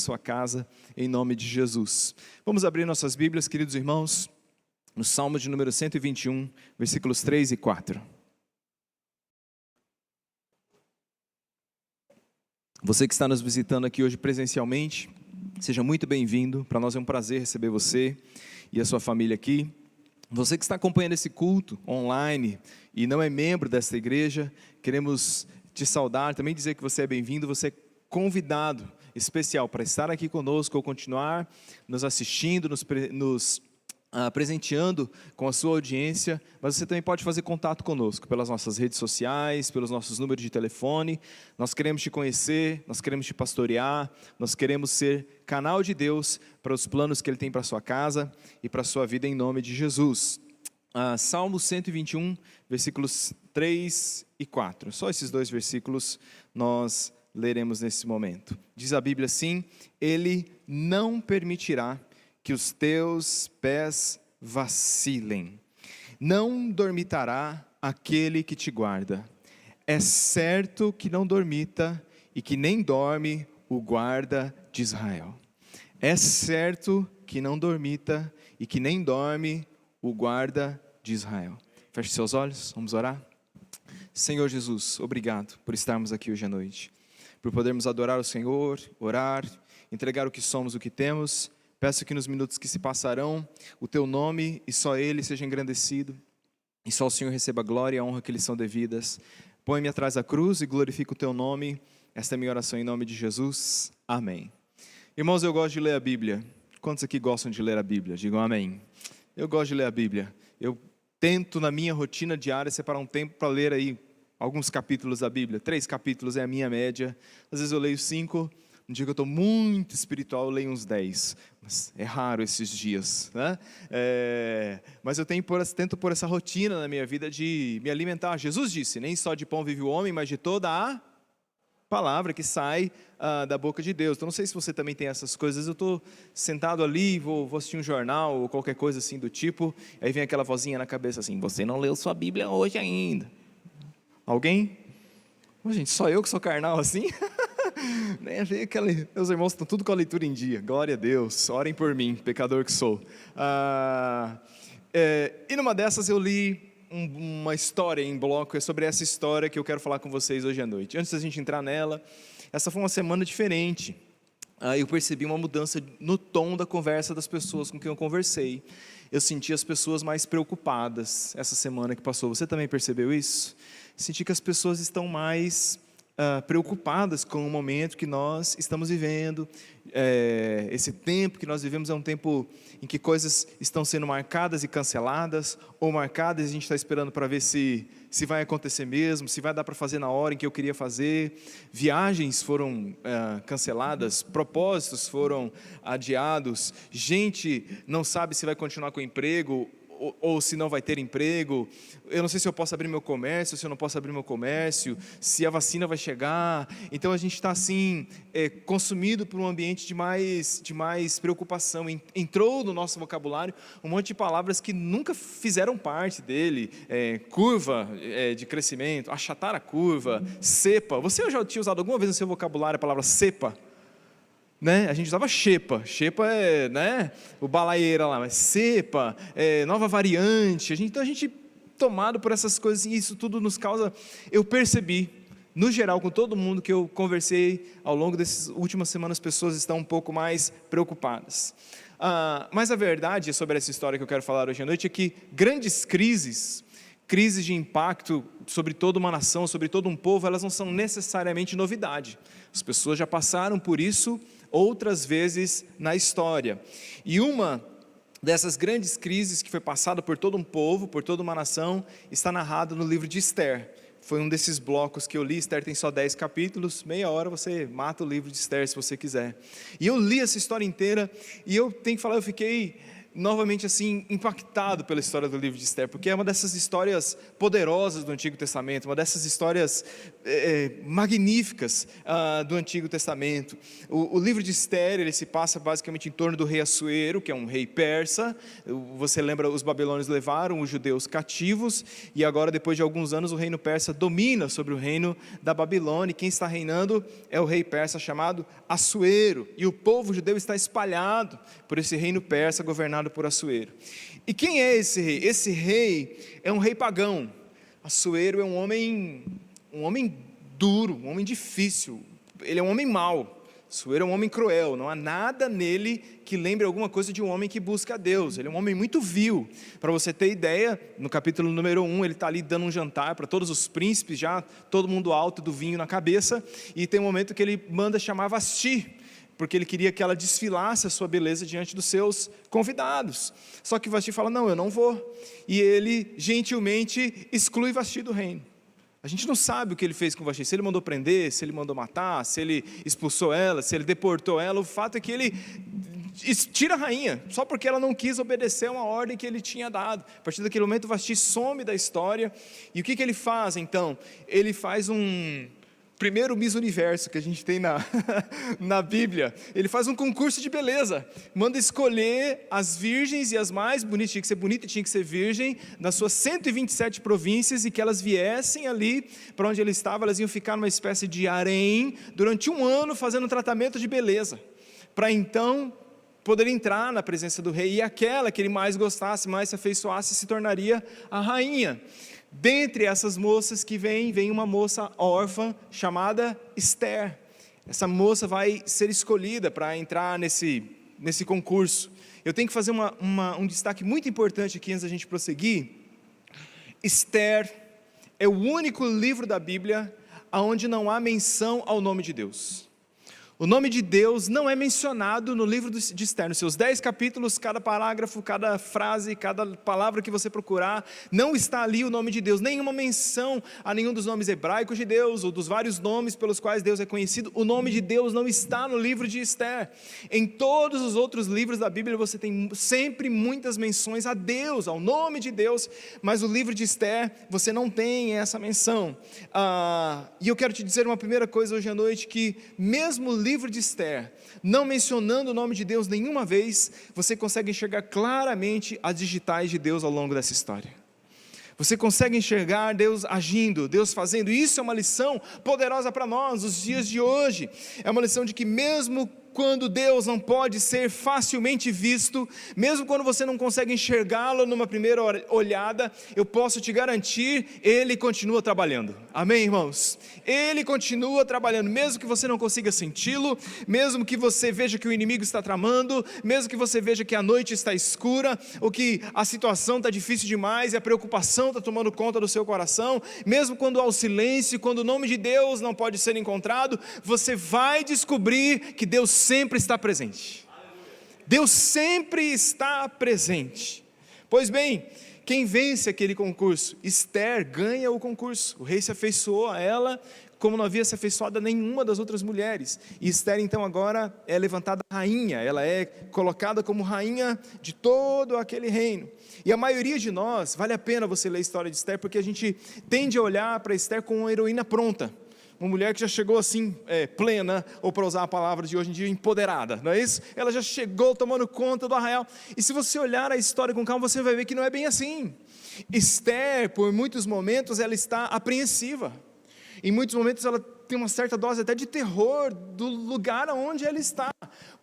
sua casa, em nome de Jesus. Vamos abrir nossas Bíblias, queridos irmãos, no Salmo de número 121, versículos 3 e 4. Você que está nos visitando aqui hoje presencialmente, seja muito bem-vindo. Para nós é um prazer receber você e a sua família aqui. Você que está acompanhando esse culto online e não é membro desta igreja, queremos te saudar, também dizer que você é bem-vindo, você é convidado especial para estar aqui conosco ou continuar nos assistindo, nos presenteando com a sua audiência, mas você também pode fazer contato conosco pelas nossas redes sociais, pelos nossos números de telefone. Nós queremos te conhecer, nós queremos te pastorear, nós queremos ser canal de Deus para os planos que Ele tem para a sua casa e para a sua vida em nome de Jesus. Salmo 121, versículos 3 e 4, só esses dois versículos nós leremos nesse momento. Diz a Bíblia assim: Ele não permitirá que os teus pés vacilem, não dormitará aquele que te guarda. É certo que não dormita e que nem dorme o guarda de Israel. É certo que não dormita e que nem dorme o guarda de Israel. Feche seus olhos, vamos orar. Senhor Jesus, obrigado por estarmos aqui hoje à noite, por podermos adorar o Senhor, orar, entregar o que somos, o que temos. Peço que nos minutos que se passarão, o Teu nome e só Ele seja engrandecido, e só o Senhor receba a glória e a honra que lhe são devidas. Põe-me atrás da cruz e glorifica o Teu nome. Esta é a minha oração em nome de Jesus. Amém. Irmãos, eu gosto de ler a Bíblia. Quantos aqui gostam de ler a Bíblia? Digam amém. Eu gosto de ler a Bíblia. Eu tento na minha rotina diária separar um tempo para ler aí alguns capítulos da Bíblia. 3 capítulos é a minha média. Às vezes eu leio 5. Um dia que eu estou muito espiritual, eu leio uns 10, mas é raro esses dias, né? Mas eu tento pôr essa rotina na minha vida de me alimentar. Jesus disse, nem só de pão vive o homem, mas de toda a palavra que sai da boca de Deus. Então não sei se você também tem essas coisas. Eu estou sentado ali, vou assistir um jornal ou qualquer coisa assim do tipo, aí vem aquela vozinha na cabeça assim: você não leu sua Bíblia hoje ainda. Alguém? Gente, só eu que sou carnal assim? Meus irmãos estão tudo com a leitura em dia, glória a Deus, orem por mim, pecador que sou. E numa dessas eu li uma história em bloco, é sobre essa história que eu quero falar com vocês hoje à noite. Antes da gente entrar nela, essa foi uma semana diferente. Eu percebi uma mudança no tom da conversa das pessoas com quem eu conversei. Eu senti as pessoas mais preocupadas essa semana que passou. Você também percebeu isso? Senti que as pessoas estão mais preocupadas com o momento que nós estamos vivendo. Esse tempo que nós vivemos é um tempo em que coisas estão sendo marcadas e canceladas, ou marcadas e a gente está esperando para ver se vai acontecer mesmo, se vai dar para fazer na hora em que eu queria fazer. Viagens foram canceladas, propósitos foram adiados, gente não sabe se vai continuar com o emprego ou se não vai ter emprego. Eu não sei se eu posso abrir meu comércio, se eu não posso abrir meu comércio, se a vacina vai chegar. Então a gente está assim, consumido por um ambiente de mais preocupação. Entrou no nosso vocabulário um monte de palavras que nunca fizeram parte dele. Curva de crescimento, achatar a curva, cepa. Você já tinha usado alguma vez no seu vocabulário a palavra cepa? Né? A gente usava xepa é, né, o balaieira lá, mas cepa, nova variante. Então a gente tomado por essas coisas, e isso tudo nos causa. Eu percebi, no geral, com todo mundo que eu conversei ao longo dessas últimas semanas, as pessoas estão um pouco mais preocupadas. Mas a verdade sobre essa história que eu quero falar hoje à noite é que grandes crises de impacto sobre toda uma nação, sobre todo um povo, elas não são necessariamente novidade. As pessoas já passaram por isso outras vezes na história. E uma dessas grandes crises que foi passada por todo um povo, por toda uma nação, está narrada no livro de Esther. Foi um desses blocos que eu li. Esther tem só 10 capítulos, meia hora você mata o livro de Esther se você quiser. E eu li essa história inteira, e eu tenho que falar, eu fiquei novamente assim impactado pela história do livro de Esther, porque é uma dessas histórias poderosas do Antigo Testamento, uma dessas histórias magníficas do Antigo Testamento. O livro de Esther, ele se passa basicamente em torno do rei Assuero, que é um rei persa. Você lembra, os babilônios levaram os judeus cativos, e agora depois de alguns anos o reino persa domina sobre o reino da Babilônia, e quem está reinando é o rei persa chamado Assuero, e o povo judeu está espalhado por esse reino persa governado por Assuero. E quem é esse rei? Esse rei é um rei pagão. Assuero é um homem duro, um homem difícil, ele é um homem mau. Assuero é um homem cruel, não há nada nele que lembre alguma coisa de um homem que busca a Deus. Ele é um homem muito vil. Para você ter ideia, no capítulo número 1, ele está ali dando um jantar para todos os príncipes, já todo mundo alto do vinho na cabeça, e tem um momento que ele manda chamar Vasti, porque ele queria que ela desfilasse a sua beleza diante dos seus convidados. Só que Vasti fala, não, eu não vou. E ele gentilmente exclui Vasti do reino. A gente não sabe o que ele fez com Vasti, se ele mandou prender, se ele mandou matar, se ele expulsou ela, se ele deportou ela. O fato é que ele tira a rainha, só porque ela não quis obedecer a uma ordem que ele tinha dado. A partir daquele momento Vasti some da história. E o que ele faz então? Ele faz primeiro Miss Universo que a gente tem na Bíblia. Ele faz um concurso de beleza, manda escolher as virgens e as mais bonitas, tinha que ser bonita e tinha que ser virgem, das suas 127 províncias, e que elas viessem ali para onde ele estava. Elas iam ficar numa espécie de harém durante 1 ano fazendo um tratamento de beleza, para então poder entrar na presença do rei, e aquela que ele mais gostasse, mais se afeiçoasse, se tornaria a rainha. Dentre essas moças que vem uma moça órfã chamada Esther. Essa moça vai ser escolhida para entrar nesse concurso. Eu tenho que fazer um destaque muito importante aqui antes da gente prosseguir. Esther é o único livro da Bíblia onde não há menção ao nome de Deus. O nome de Deus não é mencionado no livro de Esther. Nos seus 10 capítulos, cada parágrafo, cada frase, cada palavra que você procurar, não está ali o nome de Deus. Nenhuma menção a nenhum dos nomes hebraicos de Deus, ou dos vários nomes pelos quais Deus é conhecido. O nome de Deus não está no livro de Esther. Em todos os outros livros da Bíblia, você tem sempre muitas menções a Deus, ao nome de Deus. Mas o livro de Esther, você não tem essa menção. E eu quero te dizer uma primeira coisa hoje à noite, que mesmo o livro de Esther, não mencionando o nome de Deus nenhuma vez, você consegue enxergar claramente as digitais de Deus ao longo dessa história. Você consegue enxergar Deus agindo, Deus fazendo. Isso é uma lição poderosa para nós, nos dias de hoje. É uma lição de que mesmo quando Deus não pode ser facilmente visto, mesmo quando você não consegue enxergá-lo numa primeira olhada, eu posso te garantir, Ele continua trabalhando. Amém, irmãos? Ele continua trabalhando, mesmo que você não consiga senti-lo, mesmo que você veja que o inimigo está tramando, mesmo que você veja que a noite está escura, ou que a situação está difícil demais e a preocupação está tomando conta do seu coração, mesmo quando há o silêncio, quando o nome de Deus não pode ser encontrado, você vai descobrir que Deus sempre está presente. Deus sempre está presente. Pois bem, quem vence aquele concurso? Esther ganha o concurso. O rei se afeiçoou a ela como não havia se afeiçoado a nenhuma das outras mulheres. E Esther então agora é levantada rainha, ela é colocada como rainha de todo aquele reino. E a maioria de nós, vale a pena você ler a história de Esther, porque a gente tende a olhar para Esther como uma heroína pronta. Uma mulher que já chegou assim, plena, ou para usar a palavra de hoje em dia, empoderada, não é isso? Ela já chegou tomando conta do arraial. E se você olhar a história com calma, você vai ver que não é bem assim. Esther, por muitos momentos, ela está apreensiva. Em muitos momentos ela tem uma certa dose até de terror do lugar onde ela está.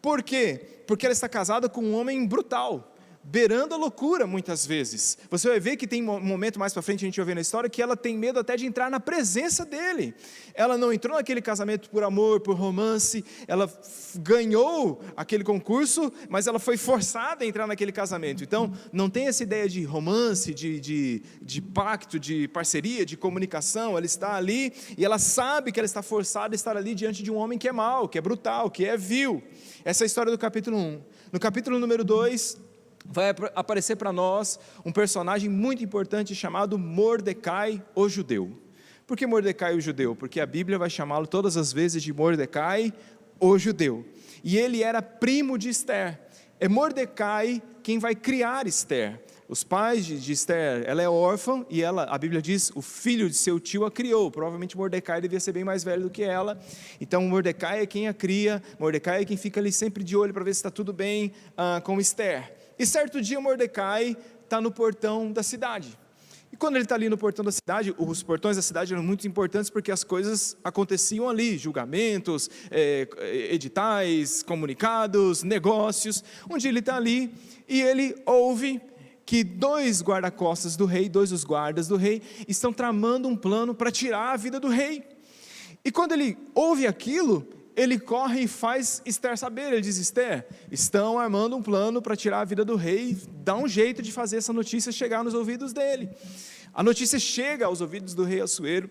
Por quê? Porque ela está casada com um homem brutal, beirando a loucura muitas vezes. Você vai ver que tem um momento mais para frente, a gente vai ver na história, que ela tem medo até de entrar na presença dele. Ela não entrou naquele casamento por amor, por romance, ela ganhou aquele concurso, mas ela foi forçada a entrar naquele casamento. Então, não tem essa ideia de romance, de pacto, de parceria, de comunicação. Ela está ali e ela sabe que ela está forçada a estar ali diante de um homem que é mau, que é brutal, que é vil. Essa é a história do capítulo 1. No capítulo número 2, vai aparecer para nós um personagem muito importante chamado Mordecai, o judeu. Por que Mordecai, o judeu? Porque a Bíblia vai chamá-lo todas as vezes de Mordecai, o judeu. E ele era primo de Esther. é Mordecai quem vai criar Esther. Os pais de Esther, ela é órfã e a Bíblia diz, o filho de seu tio a criou. Provavelmente Mordecai devia ser bem mais velho do que ela. Então Mordecai é quem a cria, Mordecai é quem fica ali sempre de olho para ver se está tudo bem com Esther. E certo dia Mordecai está no portão da cidade. E quando ele está ali no portão da cidade, os portões da cidade eram muito importantes porque as coisas aconteciam ali, julgamentos, editais, comunicados, negócios. Um dia ele está ali e ele ouve que 2 guarda-costas do rei, 2 dos guardas do rei, estão tramando um plano para tirar a vida do rei. E quando ele ouve aquilo, ele corre e faz Esther saber. Ele diz: Esther, estão armando um plano para tirar a vida do rei, dá um jeito de fazer essa notícia chegar nos ouvidos dele. A notícia chega aos ouvidos do rei Assuero.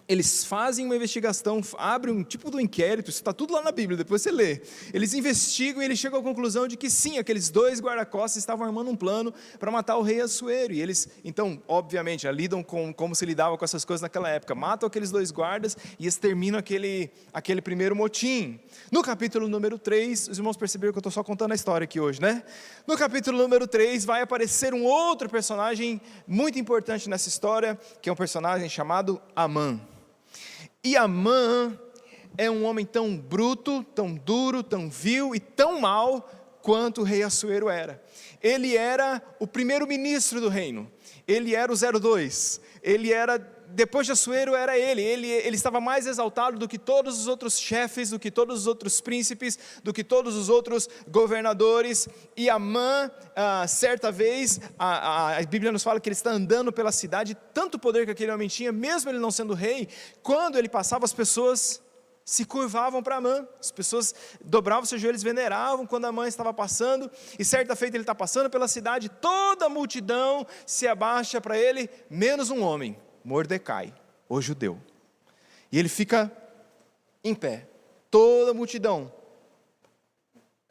Eles fazem uma investigação, abrem um tipo de um inquérito, isso está tudo lá na Bíblia, depois você lê. Eles investigam e eles chegam à conclusão de que sim, aqueles 2 guarda-costas estavam armando um plano para matar o rei Assuero. E eles, então, obviamente, lidam com como se lidava com essas coisas naquela época. Matam aqueles 2 guardas e exterminam aquele primeiro motim. No capítulo número 3, os irmãos perceberam que eu estou só contando a história aqui hoje, né? No capítulo número 3 vai aparecer um outro personagem muito importante nessa história, que é um personagem chamado Amã. E Amã é um homem tão bruto, tão duro, tão vil e tão mau quanto o rei Assuero era. Ele era o primeiro-ministro do reino, ele era o 02, ele era, depois de Assuero era ele estava mais exaltado do que todos os outros chefes, do que todos os outros príncipes, do que todos os outros governadores. E Amã, certa vez, a Bíblia nos fala que ele está andando pela cidade, tanto poder que aquele homem tinha, mesmo ele não sendo rei, quando ele passava as pessoas se curvavam para Amã, as pessoas dobravam seus joelhos, veneravam quando Amã estava passando. E certa feita ele está passando pela cidade, toda a multidão se abaixa para ele, menos um homem, Mordecai, o judeu. E ele fica em pé, toda a multidão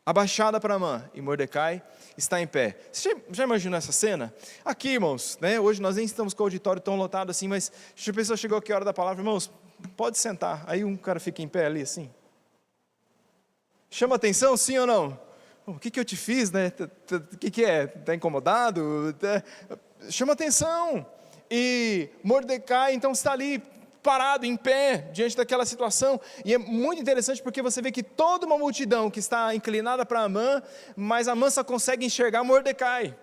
abaixada para Amã, e Mordecai está em pé. Você já imaginou essa cena? Aqui, irmãos, né? Hoje nós nem estamos com o auditório tão lotado assim, mas a pessoa chegou aqui a hora da palavra, irmãos, pode sentar. Aí um cara fica em pé ali assim. Chama atenção, sim ou não? O que eu te fiz, né? O que é? Está incomodado? Chama atenção. E Mordecai então está ali parado, em pé, diante daquela situação. E é muito interessante porque você vê que toda uma multidão que está inclinada para Amã, mas Amã só consegue enxergar Mordecai.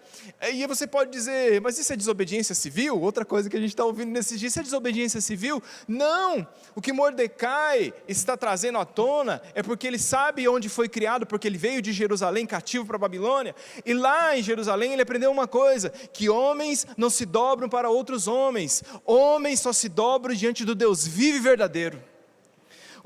E você pode dizer, mas isso é desobediência civil? Outra coisa que a gente está ouvindo nesses dias, isso é desobediência civil? Não! O que Mordecai está trazendo à tona é porque ele sabe onde foi criado, porque ele veio de Jerusalém cativo para a Babilônia, e lá em Jerusalém ele aprendeu uma coisa, que homens não se dobram para outros homens, homens só se dobram diante do Deus vivo e verdadeiro.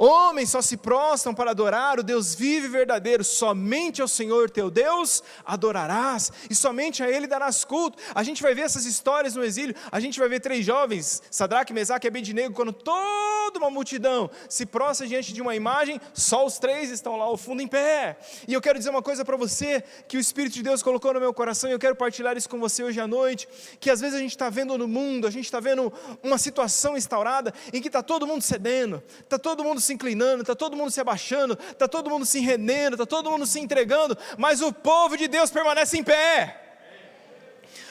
Homens só se prostram para adorar o Deus vivo e verdadeiro. Somente ao Senhor teu Deus adorarás, e somente a Ele darás culto. A gente vai ver essas histórias no exílio. A gente vai ver 3 jovens, Sadraque, Mesaque e Abednego, quando toda uma multidão se prostra diante de uma imagem, só os 3 estão lá ao fundo em pé. E eu quero dizer uma coisa para você, que o Espírito de Deus colocou no meu coração, e eu quero partilhar isso com você hoje à noite, que às vezes a gente está vendo no mundo, a gente está vendo uma situação instaurada, em que está todo mundo cedendo, está todo mundo se inclinando, está todo mundo se abaixando, está todo mundo se rendendo, está todo mundo se entregando, mas o povo de Deus permanece em pé.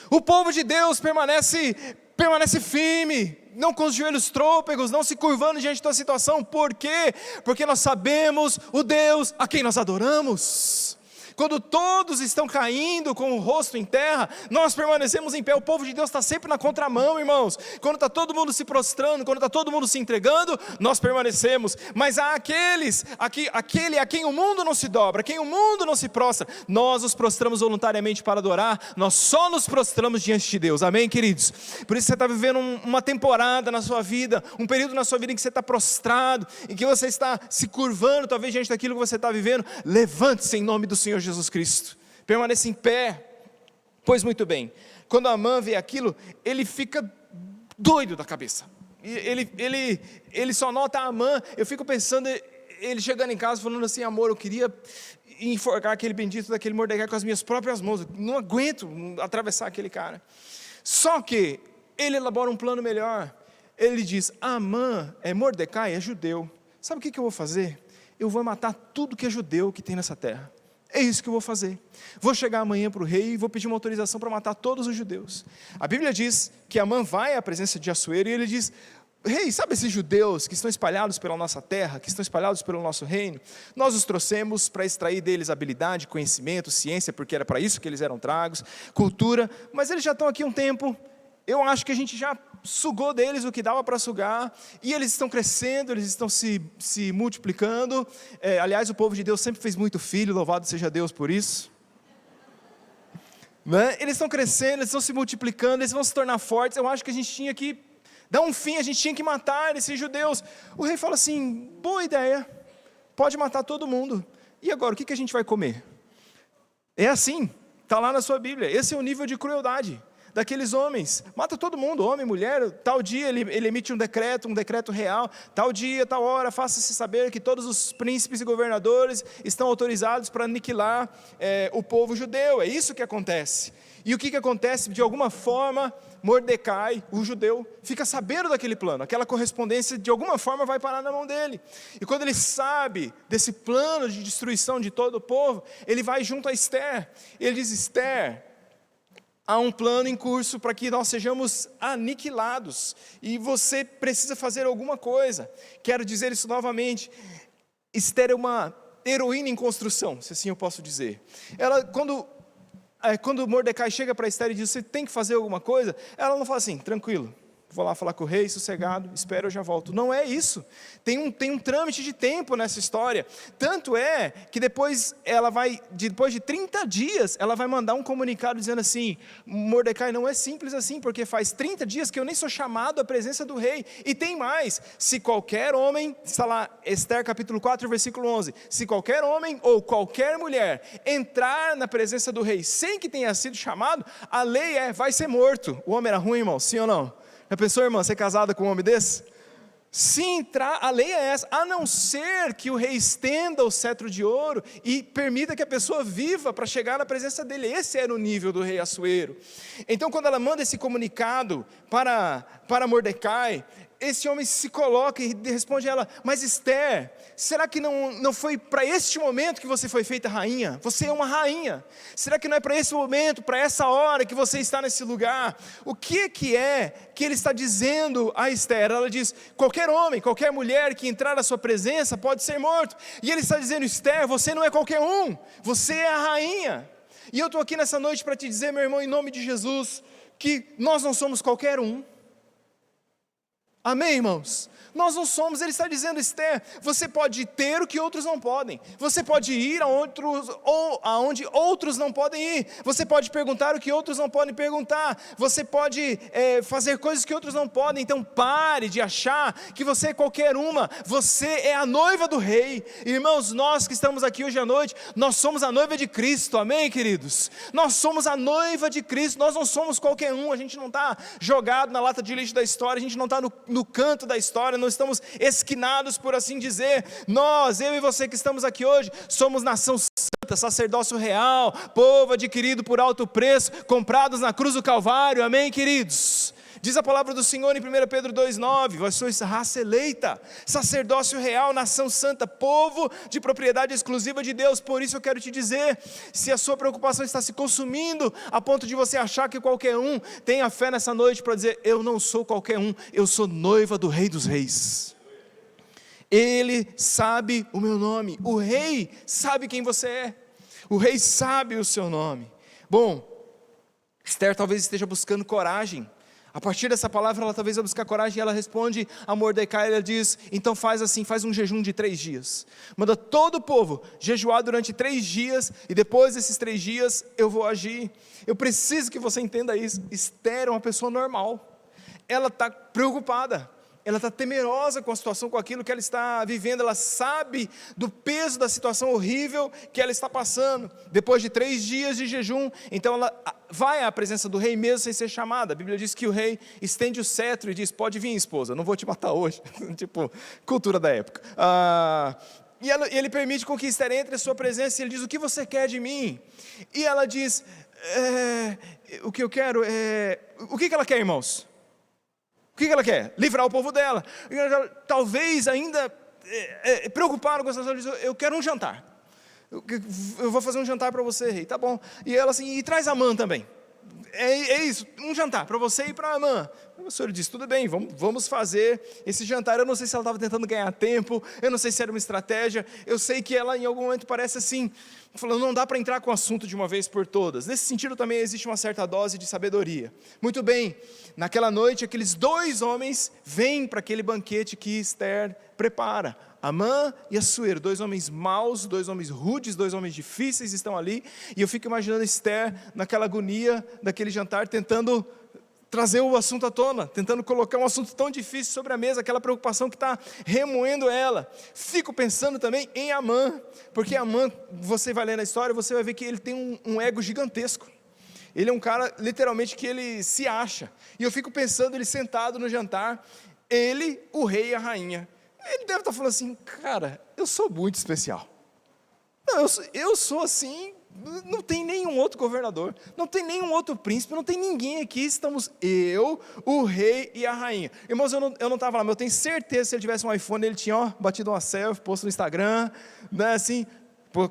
O povo de Deus permanece firme, não com os joelhos trôpegos, não se curvando diante da situação. Por quê? Porque nós sabemos o Deus a quem nós adoramos. Quando todos estão caindo com o rosto em terra, nós permanecemos em pé. O povo de Deus está sempre na contramão, irmãos. Quando está todo mundo se prostrando, quando está todo mundo se entregando, nós permanecemos. Mas há aquele a quem o mundo não se dobra, a quem o mundo não se prostra, nós nos prostramos voluntariamente para adorar. Nós só nos prostramos diante de Deus, amém, queridos? Por isso você está vivendo uma temporada na sua vida, um período na sua vida em que você está prostrado, em que você está se curvando, talvez diante daquilo que você está vivendo. Levante-se em nome do Senhor Jesus Cristo, permaneça em pé. Pois muito bem, quando Amã vê aquilo, ele fica doido da cabeça. Ele só nota Amã. Eu fico pensando, ele chegando em casa falando assim: amor, eu queria enforcar aquele bendito daquele Mordecai com as minhas próprias mãos, não aguento atravessar aquele cara. Só que ele elabora um plano melhor. Ele diz: Amã, Mordecai é judeu, sabe o que eu vou fazer? Eu vou matar tudo que é judeu que tem nessa terra. é isso que eu vou fazer. Vou chegar amanhã para o rei e vou pedir uma autorização para matar todos os judeus. A Bíblia diz que Amã vai à presença de Assuero e ele diz: rei, sabe esses judeus que estão espalhados pela nossa terra, que estão espalhados pelo nosso reino? Nós os trouxemos para extrair deles habilidade, conhecimento, ciência, porque era para isso que eles eram tragos, cultura, mas eles já estão aqui um tempo. Eu acho que a gente já sugou deles o que dava para sugar, e eles estão crescendo, eles estão se multiplicando. Aliás, o povo de Deus sempre fez muito filho, louvado seja Deus por isso. Né? Eles estão crescendo, eles estão se multiplicando, eles vão se tornar fortes. Eu acho que a gente tinha que dar um fim, a gente tinha que matar esses judeus. O rei fala assim: boa ideia, pode matar todo mundo. E agora, o que a gente vai comer? É assim, está lá na sua Bíblia. Esse é o nível de crueldade daqueles homens. Mata todo mundo, homem, mulher. Tal dia ele emite um decreto real. Tal dia, tal hora, faça-se saber que todos os príncipes e governadores estão autorizados para aniquilar o povo judeu. É isso que acontece. E o que acontece? De alguma forma, Mordecai, o judeu, fica sabendo daquele plano. Aquela correspondência, de alguma forma, vai parar na mão dele. E quando ele sabe desse plano de destruição de todo o povo, ele vai junto a Ester. Ele diz: Ester, há um plano em curso para que nós sejamos aniquilados. E você precisa fazer alguma coisa. Quero dizer isso novamente. Ester é uma heroína em construção, se assim eu posso dizer. Ela, quando Mordecai chega para Ester e diz: você tem que fazer alguma coisa, ela não fala assim: tranquilo, vou lá falar com o rei, sossegado, espero, eu já volto. Não é isso. Tem um trâmite de tempo nessa história. Tanto é que depois de 30 dias, ela vai mandar um comunicado dizendo assim: Mordecai, não é simples assim, porque faz 30 dias que eu nem sou chamado à presença do rei. E tem mais: se qualquer homem, está lá, Ester capítulo 4, versículo 11, se qualquer homem ou qualquer mulher entrar na presença do rei sem que tenha sido chamado, a lei vai ser morto. O homem era ruim, irmão, sim ou não? Já pensou, irmã, ser casada com um homem desse? Se entrar, a lei é essa, a não ser que o rei estenda o cetro de ouro e permita que a pessoa viva para chegar na presença dele. Esse era o nível do rei Assuero. Então, quando ela manda esse comunicado para Mordecai, esse homem se coloca e responde a ela: mas Ester, será que não foi para este momento que você foi feita rainha? Você é uma rainha. Será que não é para esse momento, para essa hora que você está nesse lugar? O que é que ele está dizendo a Ester? Ela diz: qualquer homem, qualquer mulher que entrar na sua presença pode ser morto. E ele está dizendo: Ester, você não é qualquer um, você é a rainha. E eu estou aqui nessa noite para te dizer, meu irmão, em nome de Jesus, que nós não somos qualquer um. Amém, irmãos? Nós não somos. Ele está dizendo: Ester, você pode ter o que outros não podem. Você pode ir aonde outros não podem ir. Você pode perguntar o que outros não podem perguntar. Você pode fazer coisas que outros não podem. Então pare de achar que você é qualquer uma. Você é a noiva do rei. Irmãos, nós que estamos aqui hoje à noite, nós somos a noiva de Cristo. Amém, queridos? Nós somos a noiva de Cristo. Nós não somos qualquer um. A gente não está jogado na lata de lixo da história. A gente não está no canto da história. Não estamos esquinados, por assim dizer. Nós, eu e você que estamos aqui hoje, somos nação santa, sacerdócio real, povo adquirido por alto preço, comprados na cruz do Calvário. Amém, queridos? Diz a palavra do Senhor em 1 Pedro 2,9, vós sois raça eleita, sacerdócio real, nação santa, povo de propriedade exclusiva de Deus. Por isso eu quero te dizer, se a sua preocupação está se consumindo, a ponto de você achar que qualquer um, tenha fé nessa noite para dizer: eu não sou qualquer um, eu sou noiva do Rei dos Reis. Ele sabe o meu nome, o rei sabe quem você é, o rei sabe o seu nome. Bom, Ester talvez esteja buscando coragem. A partir dessa palavra, ela talvez vai buscar coragem, e ela responde a Mordecai, ela diz: então faz assim, faz um jejum de 3 dias, manda todo o povo jejuar durante 3 dias, e depois desses 3 dias, eu vou agir. Eu preciso que você entenda isso. Ester é uma pessoa normal, ela está preocupada, ela está temerosa com a situação, com aquilo que ela está vivendo, ela sabe do peso da situação horrível que ela está passando. Depois de 3 dias de jejum, então ela vai à presença do rei mesmo sem ser chamada. A Bíblia diz que o rei estende o cetro e diz: pode vir, esposa, não vou te matar hoje. Tipo, cultura da época. E ele permite com que Ester entre a sua presença, e ele diz: o que você quer de mim? E ela diz: o que eu quero é... O que ela quer, irmãos? O que ela quer? Livrar o povo dela. Talvez ainda preocupado com essa situação, eu quero um jantar. Eu vou fazer um jantar para você, rei, tá bom. E ela assim, e traz Amã também. É isso, um jantar para você e para Amã. O senhor disse, tudo bem, vamos fazer esse jantar. Eu não sei se ela estava tentando ganhar tempo, eu não sei se era uma estratégia, eu sei que ela em algum momento parece assim, falando, não dá para entrar com o assunto de uma vez por todas. Nesse sentido também existe uma certa dose de sabedoria. Muito bem, naquela noite aqueles 2 homens vêm para aquele banquete que Esther prepara. Amã e Assuero, 2 homens maus, 2 homens rudes, 2 homens difíceis estão ali, e eu fico imaginando Esther naquela agonia daquele jantar, tentando trazer o assunto à tona, tentando colocar um assunto tão difícil sobre a mesa, aquela preocupação que está remoendo ela. Fico pensando também em Amã, porque Amã, você vai ler na história, você vai ver que ele tem um ego gigantesco. Ele é um cara, literalmente, que ele se acha, e eu fico pensando, ele sentado no jantar, ele, o rei e a rainha, ele deve estar falando assim, cara, eu sou muito especial. Não, eu sou assim, não tem nenhum outro governador, não tem nenhum outro príncipe, não tem ninguém aqui, estamos eu, o rei e a rainha. Irmãos, eu não estava lá, mas eu tenho certeza que se ele tivesse um iPhone, ele tinha batido uma selfie, posto no Instagram, né, assim,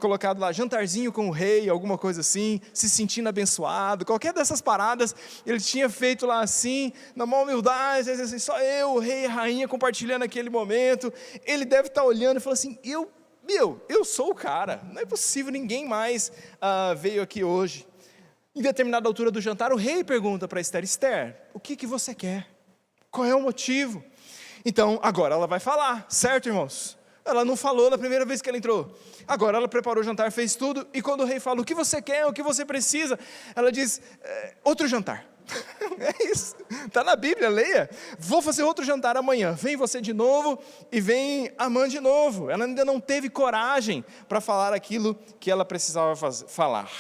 colocado lá, jantarzinho com o rei, alguma coisa assim, se sentindo abençoado, qualquer dessas paradas, ele tinha feito lá assim, na maior humildade, assim, só eu, o rei e a rainha, compartilhando aquele momento. Ele deve estar olhando e falando assim, eu sou o cara, não é possível, ninguém mais veio aqui hoje. Em determinada altura do jantar, o rei pergunta para Esther, Esther, o que você quer? Qual é o motivo? Então, agora ela vai falar, certo, irmãos? Ela não falou na primeira vez que ela entrou. Agora ela preparou o jantar, fez tudo, e quando o rei fala, o que você quer, o que você precisa? Ela diz, outro jantar. É isso, está na Bíblia, leia. Vou fazer outro jantar amanhã, vem você de novo, e vem Amã de novo. Ela ainda não teve coragem para falar aquilo que ela precisava falar.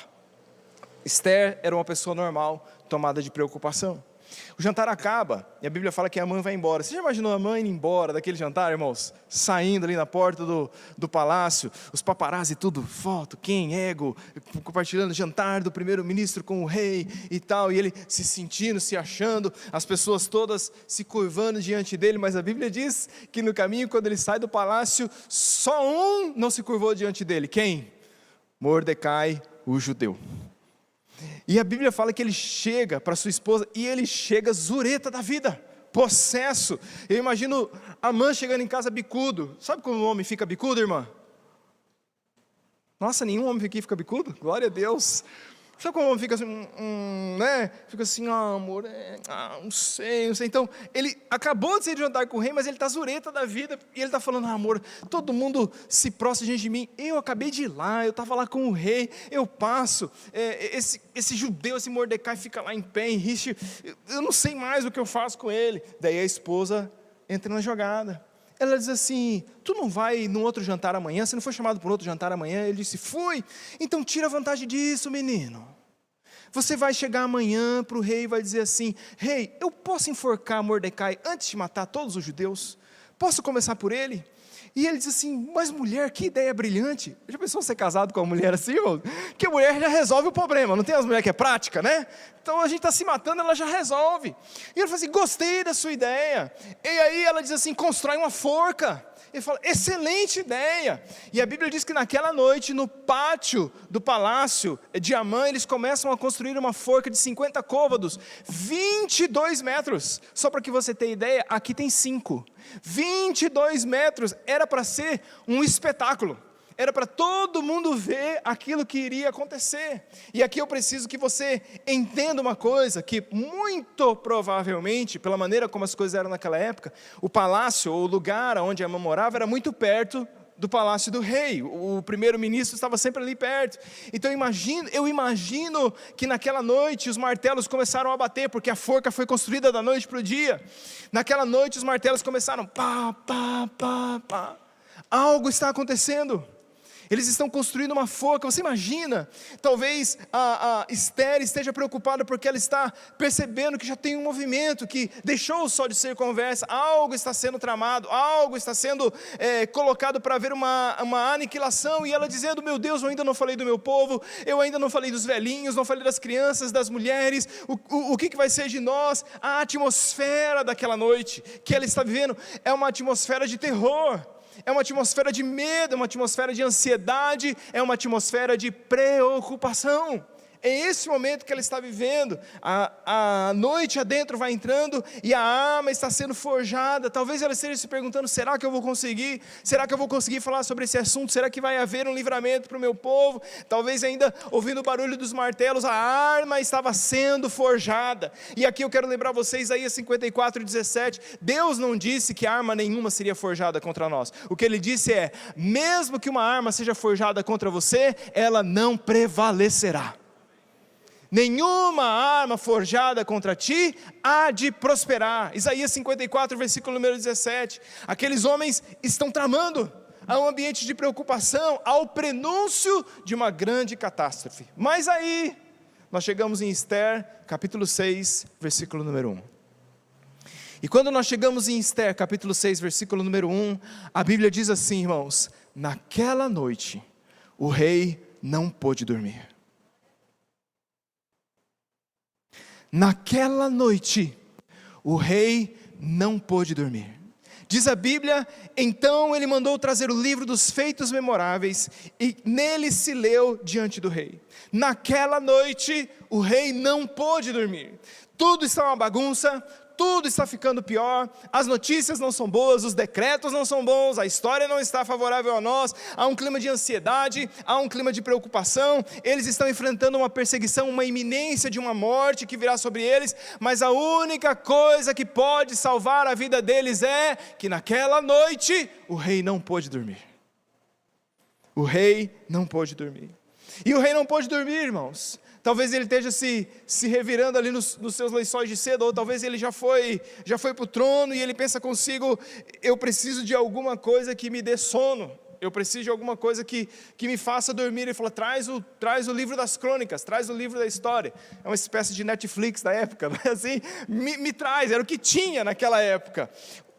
Esther era uma pessoa normal, tomada de preocupação. O jantar acaba, e a Bíblia fala que Amã vai embora. Você já imaginou Amã indo embora daquele jantar, irmãos? Saindo ali na porta do palácio, os paparazzi tudo, foto, ego, compartilhando o jantar do primeiro-ministro com o rei e tal, e ele se sentindo, se achando, as pessoas todas se curvando diante dele, mas a Bíblia diz que no caminho, quando ele sai do palácio, só um não se curvou diante dele. Quem? Mordecai, o judeu. E a Bíblia fala que ele chega para sua esposa, e ele chega zureta da vida, possesso. Eu imagino Amã chegando em casa bicudo. Sabe como o homem fica bicudo, irmã? Nossa, nenhum homem aqui fica bicudo? Glória a Deus. Sabe como o homem fica assim, né? Fica assim, amor, não sei. Então, ele acabou de sair de jantar com o rei, mas ele está zureta da vida, e ele está falando, amor, todo mundo se prostra diante de mim, eu acabei de ir lá, eu estava lá com o rei, eu passo, esse judeu, esse Mordecai fica lá em pé, em rixe, eu não sei mais o que eu faço com ele. Daí a esposa entra na jogada. Ela diz assim, tu não vai num outro jantar amanhã? Você não foi chamado para outro jantar amanhã? Ele disse, fui. Então tira vantagem disso, menino. Você vai chegar amanhã para o rei e vai dizer assim, rei, eu posso enforcar Mordecai antes de matar todos os judeus? Posso começar por ele? E ele diz assim, mas mulher, que ideia brilhante. Já pensou ser casado com uma mulher assim, irmão? Que a mulher já resolve o problema, não tem as mulheres que é prática, né? Então a gente está se matando, ela já resolve. E ele fala assim, gostei da sua ideia. E aí ela diz assim, constrói uma forca. Ele fala, excelente ideia. E a Bíblia diz que naquela noite, no pátio do palácio de Amã, eles começam a construir uma forca de 50 côvados, 22 metros. Só para que você tenha ideia, aqui tem 5. 22 metros, era para ser um espetáculo. Era para todo mundo ver aquilo que iria acontecer. E aqui eu preciso que você entenda uma coisa, que muito provavelmente, pela maneira como as coisas eram naquela época, o palácio, ou o lugar onde Amã morava, era muito perto do palácio do rei. O primeiro-ministro estava sempre ali perto. Então eu imagino que naquela noite os martelos começaram a bater, porque a forca foi construída da noite para o dia. Naquela noite os martelos começaram, pá, pá, pá, pá. Algo está acontecendo. Eles estão construindo uma forca. Você imagina, talvez a Esther esteja preocupada porque ela está percebendo que já tem um movimento, que deixou só de ser conversa, algo está sendo tramado, algo está sendo colocado para haver uma aniquilação, e ela dizendo, meu Deus, eu ainda não falei do meu povo, eu ainda não falei dos velhinhos, não falei das crianças, das mulheres, o que vai ser de nós? A atmosfera daquela noite que ela está vivendo é uma atmosfera de terror. É uma atmosfera de medo, é uma atmosfera de ansiedade, é uma atmosfera de preocupação. É esse momento que ela está vivendo. A noite adentro vai entrando e a arma está sendo forjada. Talvez ela esteja se perguntando: será que eu vou conseguir? Será que eu vou conseguir falar sobre esse assunto? Será que vai haver um livramento para o meu povo? Talvez ainda ouvindo o barulho dos martelos, a arma estava sendo forjada. E aqui eu quero lembrar vocês, Isaías 54:17, Deus não disse que arma nenhuma seria forjada contra nós. O que Ele disse é: mesmo que uma arma seja forjada contra você, ela não prevalecerá. Nenhuma arma forjada contra ti há de prosperar. Isaías 54, versículo número 17. Aqueles homens estão tramando. Há um ambiente de preocupação, há o prenúncio de uma grande catástrofe. Mas aí, nós chegamos em Esther, capítulo 6, versículo número 1. E quando nós chegamos em Esther, capítulo 6, versículo número 1, a Bíblia diz assim, irmãos: naquela noite, o rei não pôde dormir. Naquela noite, o rei não pôde dormir. Diz a Bíblia: então ele mandou trazer o livro dos feitos memoráveis, e nele se leu diante do rei. Naquela noite, o rei não pôde dormir. Tudo está uma bagunça, tudo está ficando pior, as notícias não são boas, os decretos não são bons, a história não está favorável a nós, há um clima de ansiedade, há um clima de preocupação, eles estão enfrentando uma perseguição, uma iminência de uma morte que virá sobre eles, mas a única coisa que pode salvar a vida deles é que naquela noite o rei não pôde dormir. O rei não pôde dormir. E o rei não pôde dormir, irmãos. Talvez ele esteja se revirando ali nos seus lençóis de seda, ou talvez ele já foi para o trono e ele pensa consigo: eu preciso de alguma coisa que me dê sono, eu preciso de alguma coisa que me faça dormir. Ele falou: traz o livro das crônicas, traz o livro da história. É uma espécie de Netflix da época, não é assim? Me traz, era o que tinha naquela época.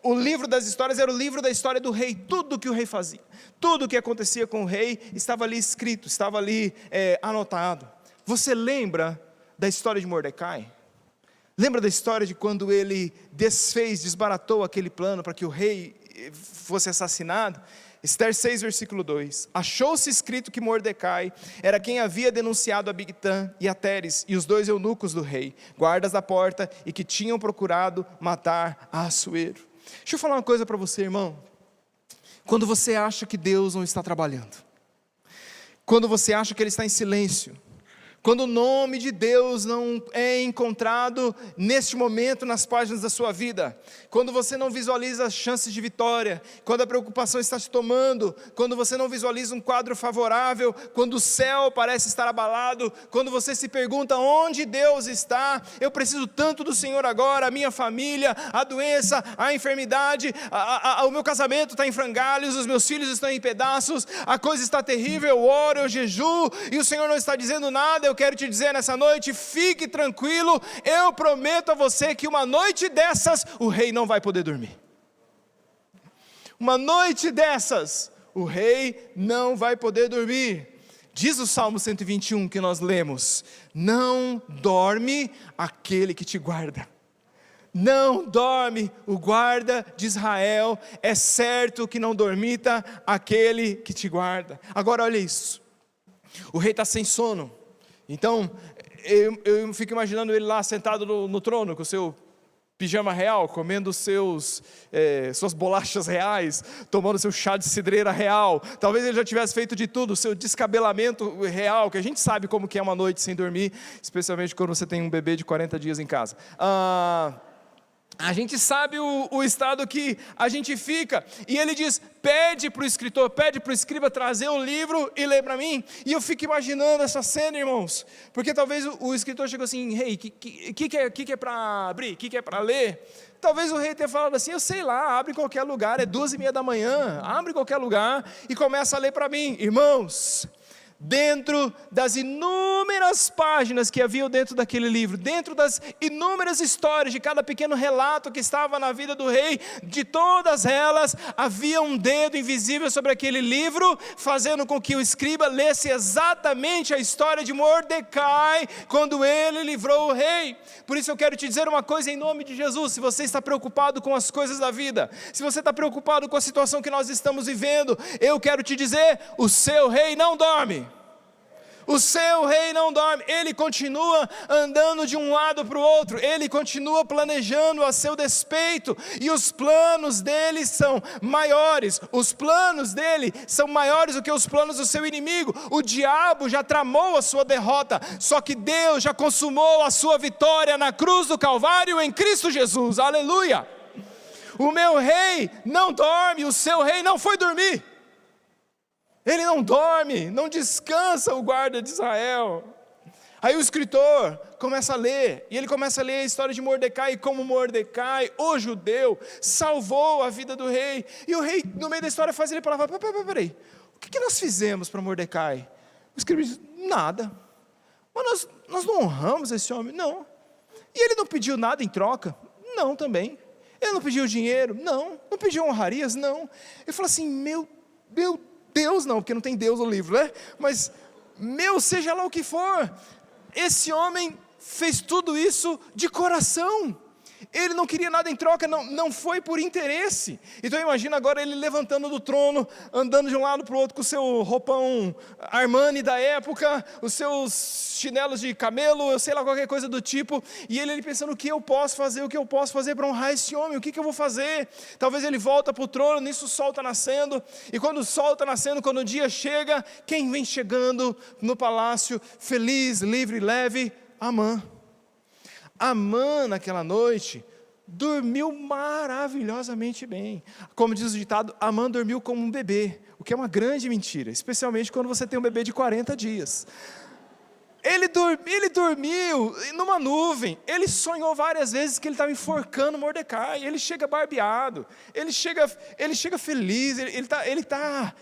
O livro das histórias era o livro da história do rei. Tudo o que o rei fazia, tudo o que acontecia com o rei estava ali escrito, estava ali anotado. Você lembra da história de Mordecai? Lembra da história de quando ele desbaratou aquele plano para que o rei fosse assassinado? Esther 6, versículo 2. Achou-se escrito que Mordecai era quem havia denunciado a Bigtã e a Teres e os dois eunucos do rei, guardas da porta, e que tinham procurado matar Assuero. Deixa eu falar uma coisa para você, irmão. Quando você acha que Deus não está trabalhando, quando você acha que Ele está em silêncio, quando o nome de Deus não é encontrado neste momento nas páginas da sua vida, quando você não visualiza as chances de vitória, quando a preocupação está te tomando, quando você não visualiza um quadro favorável, quando o céu parece estar abalado, quando você se pergunta onde Deus está, eu preciso tanto do Senhor agora, a minha família, a doença, a enfermidade, o meu casamento está em frangalhos, os meus filhos estão em pedaços, a coisa está terrível, eu oro, eu jejuo, e o Senhor não está dizendo nada. Eu quero te dizer nessa noite: fique tranquilo, eu prometo a você que uma noite dessas, o rei não vai poder dormir. Uma noite dessas, o rei não vai poder dormir. Diz o Salmo 121 que nós lemos: não dorme aquele que te guarda. Não dorme o guarda de Israel, é certo que não dormita aquele que te guarda. Agora olha isso, o rei está sem sono. Então, eu fico imaginando ele lá sentado no trono, com o seu pijama real, comendo suas bolachas reais, tomando seu chá de cidreira real. Talvez ele já tivesse feito de tudo, o seu descabelamento real, que a gente sabe como que é uma noite sem dormir, especialmente quando você tem um bebê de 40 dias em casa. A gente sabe o estado que a gente fica. E ele diz: pede para o escritor, pede para o escriba trazer o livro e ler para mim. E eu fico imaginando essa cena, irmãos, porque talvez o escritor chegou assim: rei, que é para abrir, que é para ler? Talvez o rei tenha falado assim: eu sei lá, abre em qualquer lugar, é 2:30 da manhã, abre em qualquer lugar e começa a ler para mim. Irmãos, dentro das inúmeras páginas que haviam dentro daquele livro, dentro das inúmeras histórias de cada pequeno relato que estava na vida do rei, de todas elas havia um dedo invisível sobre aquele livro, fazendo com que o escriba lesse exatamente a história de Mordecai, quando ele livrou o rei. Por isso eu quero te dizer uma coisa em nome de Jesus: se você está preocupado com as coisas da vida, se você está preocupado com a situação que nós estamos vivendo, eu quero te dizer, o seu rei não dorme. O seu rei não dorme, ele continua andando de um lado para o outro, ele continua planejando a seu despeito, e os planos dele são maiores, os planos dele são maiores do que os planos do seu inimigo. O diabo já tramou a sua derrota, só que Deus já consumou a sua vitória na cruz do Calvário em Cristo Jesus, aleluia. O meu rei não dorme, o seu rei não foi dormir. Ele não dorme, não descansa, o guarda de Israel. Aí o escritor começa a ler, e ele começa a ler a história de Mordecai, e como Mordecai, o judeu, salvou a vida do rei. E o rei, no meio da história, faz ele falar: peraí, o que nós fizemos para Mordecai? O escritor diz: nada. Mas nós não honramos esse homem? Não. E ele não pediu nada em troca? Não, também. Ele não pediu dinheiro? Não. Não pediu honrarias? Não. Ele fala assim: meu Deus, não, porque não tem Deus no livro, né? Mas, seja lá o que for, esse homem fez tudo isso de coração. Ele não queria nada em troca, não foi por interesse. Então imagina agora ele levantando do trono, andando de um lado para o outro com o seu roupão Armani da época, os seus chinelos de camelo, eu sei lá, qualquer coisa do tipo, e ele pensando: o que eu posso fazer para honrar esse homem, o que eu vou fazer? Talvez ele volta para o trono, nisso o sol está nascendo, e quando o sol está nascendo, quando o dia chega, quem vem chegando no palácio, feliz, livre, leve? Amã, naquela noite, dormiu maravilhosamente bem. Como diz o ditado, Amã dormiu como um bebê, o que é uma grande mentira, especialmente quando você tem um bebê de 40 dias. Ele dormiu numa nuvem, ele sonhou várias vezes que ele estava enforcando Mordecai, ele chega barbeado, ele chega feliz, ele está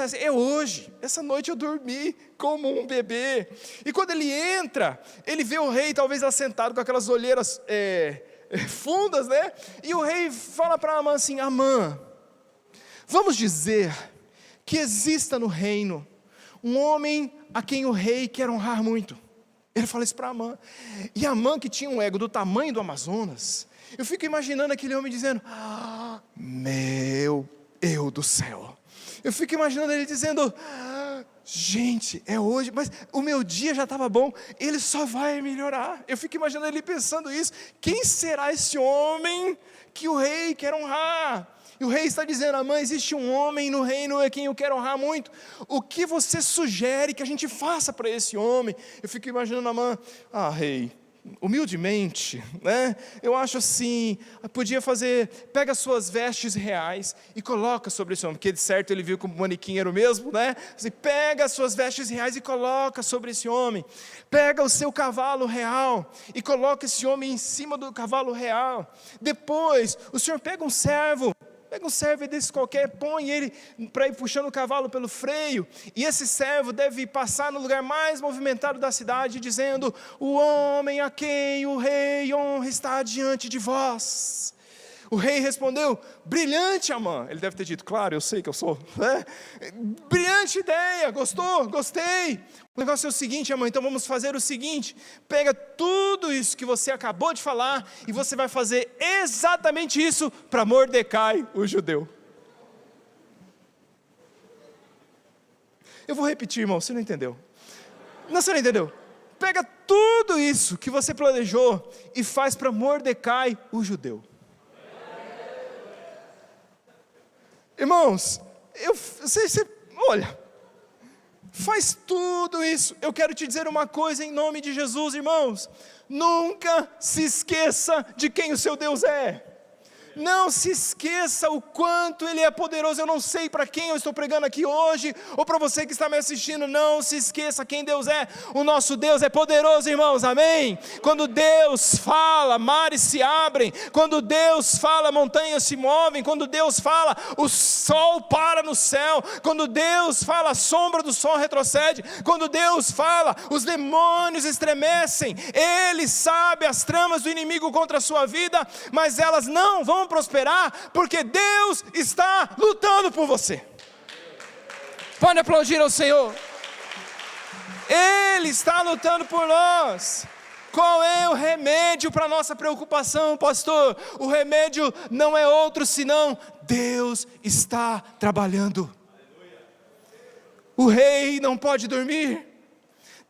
assim: é hoje, essa noite eu dormi como um bebê. E quando ele entra, ele vê o rei talvez assentado com aquelas olheiras fundas, né? E o rei fala para Amã assim: Amã, vamos dizer que exista no reino um homem a quem o rei quer honrar muito. Ele fala isso para Amã. E Amã, que tinha um ego do tamanho do Amazonas, eu fico imaginando aquele homem dizendo: meu Deus do céu. Eu fico imaginando ele dizendo: gente, é hoje, mas o meu dia já estava bom, ele só vai melhorar. Eu fico imaginando ele pensando isso: quem será esse homem que o rei quer honrar? E o rei está dizendo: Amã, existe um homem no reino a quem eu quero honrar muito. O que você sugere que a gente faça para esse homem? Eu fico imaginando Amã: rei, humildemente, né? Eu acho assim, pega as suas vestes reais e coloca sobre esse homem, porque de certo ele viu que o manequim era o mesmo, né? Assim, pega as suas vestes reais e coloca sobre esse homem, pega o seu cavalo real e coloca esse homem em cima do cavalo real. Depois o senhor pega um servo desse qualquer, põe ele para ir puxando o cavalo pelo freio, e esse servo deve passar no lugar mais movimentado da cidade, dizendo: o homem a quem o rei honra está diante de vós. O rei respondeu: brilhante, Amã. Ele deve ter dito: claro, eu sei que eu sou, né? Brilhante ideia, gostou? Gostei. O negócio é o seguinte, Amã, então vamos fazer o seguinte: pega tudo isso que você acabou de falar e você vai fazer exatamente isso para Mordecai, o judeu. Eu vou repetir, irmão, você não entendeu. Você não entendeu. Pega tudo isso que você planejou e faz para Mordecai, o judeu. Irmãos, olha, faz tudo isso. Eu quero te dizer uma coisa em nome de Jesus, irmãos: nunca se esqueça de quem o seu Deus é. Não se esqueça o quanto Ele é poderoso. Eu não sei para quem eu estou pregando aqui hoje, ou para você que está me assistindo. Não se esqueça quem Deus é. O nosso Deus é poderoso, irmãos, amém? Quando Deus fala, mares se abrem. Quando Deus fala, montanhas se movem. Quando Deus fala, o sol para no céu. Quando Deus fala, a sombra do sol retrocede. Quando Deus fala, os demônios estremecem. Ele sabe as tramas do inimigo contra a sua vida, mas elas não vão prosperar, porque Deus está lutando por você. Pode aplaudir ao Senhor. Ele está lutando por nós. Qual é o remédio para a nossa preocupação, pastor? O remédio não é outro senão Deus está trabalhando. O rei não pode dormir.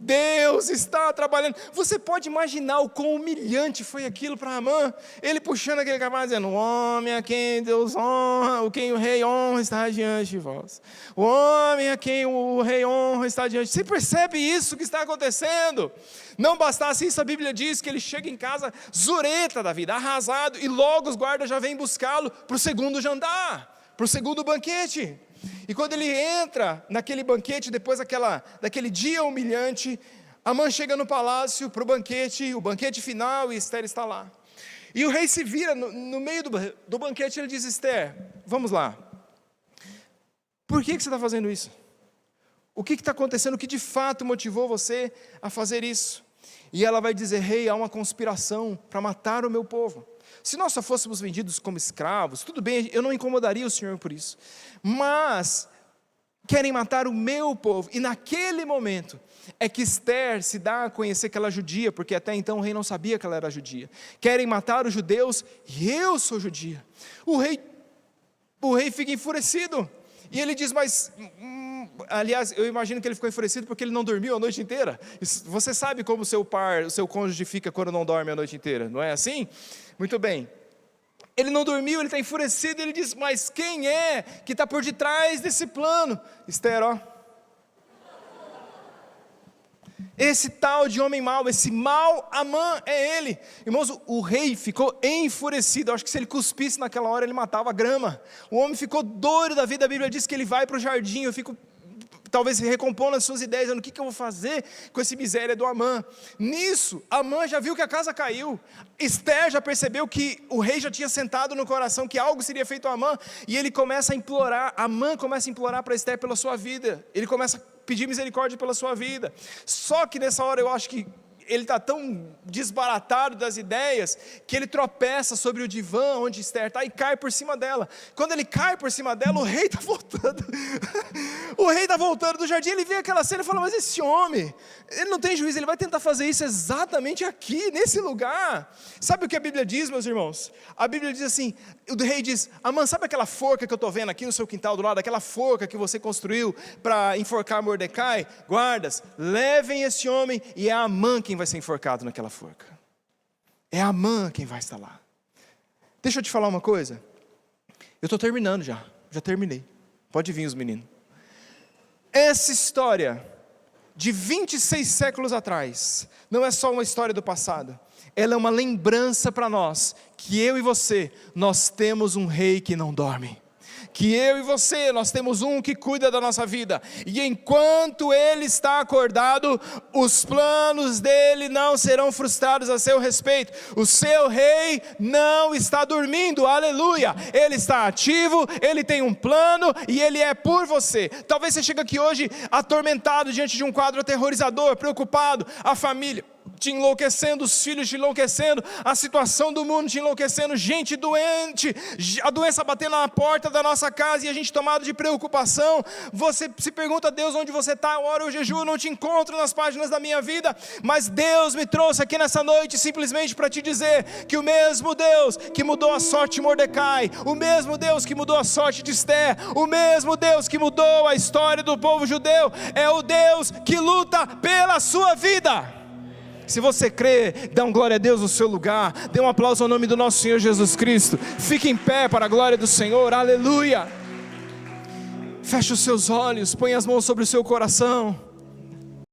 Deus está trabalhando. Você pode imaginar o quão humilhante foi aquilo para Amã? Ele puxando aquele cavalo dizendo: o homem a quem Deus honra, quem o rei honra está diante de vós. O homem a quem o rei honra está diante. Você percebe isso que está acontecendo? Não bastasse isso, a Bíblia diz que ele chega em casa zureta da vida, arrasado, e logo os guardas já vêm buscá-lo para o segundo jantar, para o segundo banquete. E quando ele entra naquele banquete, depois daquele dia humilhante, Amã chega no palácio para o banquete final, e Esther está lá. E o rei se vira no meio do banquete, ele diz: Esther, vamos lá, por que você está fazendo isso? O que está acontecendo? O que de fato motivou você a fazer isso? E ela vai dizer: rei, há uma conspiração para matar o meu povo. Se nós só fôssemos vendidos como escravos, tudo bem, eu não incomodaria o Senhor por isso. Mas querem matar o meu povo. E naquele momento é que Esther se dá a conhecer que ela é judia, porque até então o rei não sabia que ela era judia. Querem matar os judeus e eu sou judia. O rei fica enfurecido. E ele diz: mas... aliás, eu imagino que ele ficou enfurecido porque ele não dormiu a noite inteira. Você sabe como o seu cônjuge fica quando não dorme a noite inteira, não é assim? Muito bem. Ele não dormiu, ele está enfurecido, ele diz: mas quem é que está por detrás desse plano? Esther, ó. Esse tal de homem mau, esse mau Amã é ele. Irmãos, o rei ficou enfurecido. Eu acho que se ele cuspisse naquela hora, ele matava a grama. O homem ficou doido da vida. A Bíblia diz que ele vai para o jardim. Eu fico talvez recompondo as suas ideias, dizendo: o que eu vou fazer com essa miséria do Amã? Nisso, Amã já viu que a casa caiu. Esther já percebeu que o rei já tinha sentado no coração que algo seria feito a Amã, e ele começa a implorar. Amã começa a implorar para Esther pela sua vida. Ele começa a pedir misericórdia pela sua vida. Só que nessa hora eu acho que ele está tão desbaratado das ideias, que ele tropeça sobre o divã onde Esther está e cai por cima dela. Quando ele cai por cima dela, o rei está voltando. O rei está voltando do jardim, ele vê aquela cena e fala: mas esse homem, ele não tem juízo, ele vai tentar fazer isso exatamente aqui, nesse lugar. Sabe o que a Bíblia diz, meus irmãos? A Bíblia diz assim, o rei diz: Amã, sabe aquela forca que eu estou vendo aqui no seu quintal do lado, aquela forca que você construiu para enforcar Mordecai? Guardas, levem esse homem, e é Amã quem vai ser enforcado naquela forca. É Amã quem vai estar lá. Deixa eu te falar uma coisa. Eu estou terminando já terminei. Pode vir os meninos. Essa história de 26 séculos atrás não é só uma história do passado. Ela é uma lembrança para nós que eu e você, nós temos um rei que não dorme. Que eu e você, nós temos um que cuida da nossa vida, e enquanto ele está acordado, os planos dele não serão frustrados a seu respeito. O seu rei não está dormindo, aleluia, ele está ativo, ele tem um plano, e ele é por você. Talvez você chegue aqui hoje atormentado diante de um quadro aterrorizador, preocupado, a família te enlouquecendo, os filhos te enlouquecendo, a situação do mundo te enlouquecendo, gente doente, a doença batendo na porta da nossa casa, e a gente tomado de preocupação. Você se pergunta: Deus, onde você está? Eu oro, eu jejuo, não te encontro nas páginas da minha vida. Mas Deus me trouxe aqui nessa noite simplesmente para te dizer que o mesmo Deus que mudou a sorte de Mordecai, o mesmo Deus que mudou a sorte de Esther, o mesmo Deus que mudou a história do povo judeu, é o Deus que luta pela sua vida. Se você crê, dá um glória a Deus no seu lugar, dê um aplauso ao nome do nosso Senhor Jesus Cristo, fique em pé para a glória do Senhor, aleluia. Feche os seus olhos, põe as mãos sobre o seu coração.